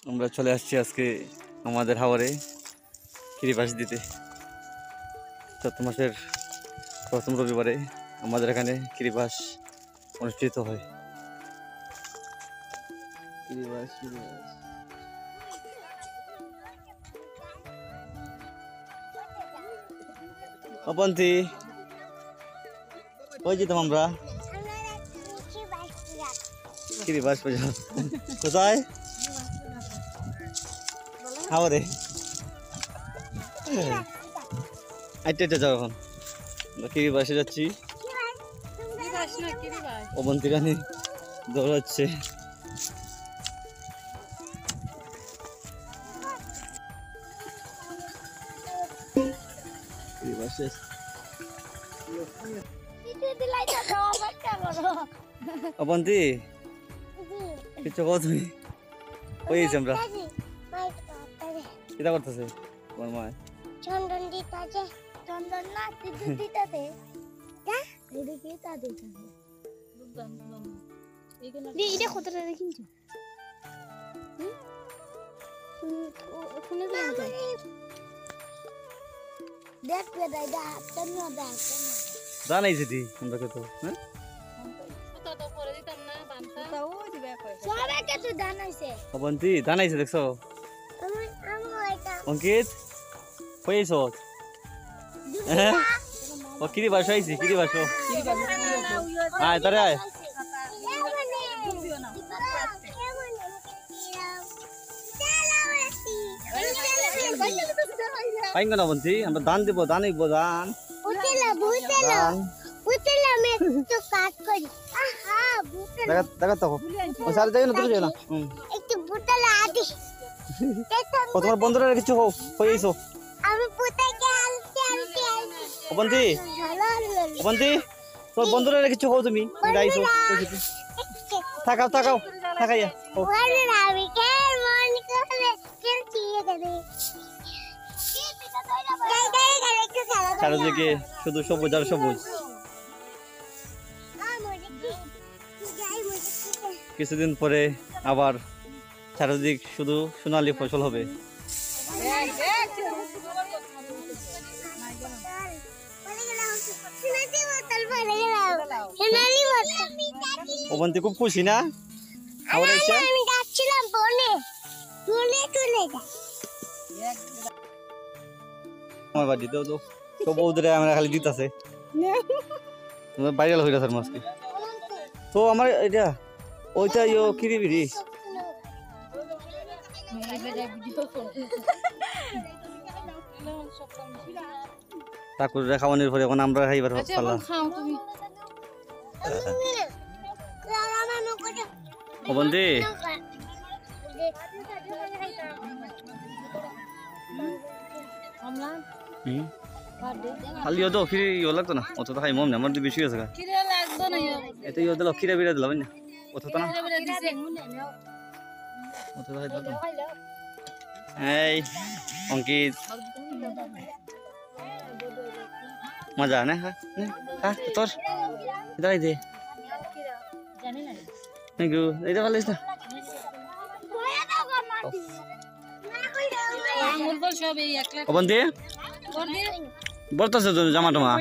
আমরা চলে আসছি আজকে আমাদের হাওরে কিরিবাস দিতে। চৈত্র মাসের প্রথম রবিবারে আমাদের এখানে কিরিবাস অনুষ্ঠিত হয়। অপন্থী কই যেতাম আমরা কিরিবাস বাজার কোথায় হাওরে আইটা যাও এখন কিরিবাসে যাচ্ছি। অবন্তী রানী দৌড়াচ্ছে। অবন্তী কিছু কও তুমি কইছি আমরা কিটা করতেছে তোমার মা চন্দন দিতাছে চন্দন না বিদ্যুৎ দিতাছে যা এদিকে তা দিতাছে এইটা কতটা দেখিনছো শুনে দেখ দাদা তন্ন দাও জানাইছি দি আমরা কত হ্যাঁ তো করে দিতাম না বানতা তো ওই দিবে কই সবাইকে তো জানাইছে অবন্তী জানাইছে দেখছো আমি এটা অঙ্কিত কইছো ও কিরিবাস আইছি কিরিবাস আয় তারে আয় পাইঙ্গ না অবন্তী আমরা দান দেব দানইব দান বুতলা মে তো কাট করি আহা বুতলা দেখা তো ও সারে যাই না দূরে যাই না একটু বুতলা আদি ও তোমার বন্ধুরা কিছু হইছো আমি বুতকে আলতে অবন্তী অবন্তী তোর বন্ধুরা কিছু হও তুমি যাইছো থাকাও থাকাও থাকাইয়া ওরে আমি কে মন করে খেলছি এখানে চারিদিকে শুধু সবুজ আর সবুজ। কিছুদিন পরে আবার চারিদিক শুধু সোনালী ফসল হবে। অবন্তী খুব খুশি না আমি যাচ্ছিলাম বনে বনে চলে যা আমার বাড়ি তো সব বউদের আমরা খালি দিতেছে ভাইরাল হয়ে গেছে মাছকে তো আমার এটা ওইটা ইয়ো কিরিবিরি ঠাকুর খাওয়ানোর পরে এখন আমরা খাইবার পারলাম। অবন্তী খালি তো খিরি ইয়ে লাগতো না অত তো খাই মম না আমার তো বেশি আছে এটা ইয়ে দিল খিরা বিরা দিলাম না অত তো না অত তো খাইতো না। এই অঙ্কিত মজা না হ্যাঁ তোর দাঁড়াই দে থ্যাংক ইউ এইটা ভালো না অবন্তী বলতেছে তো জামা টামা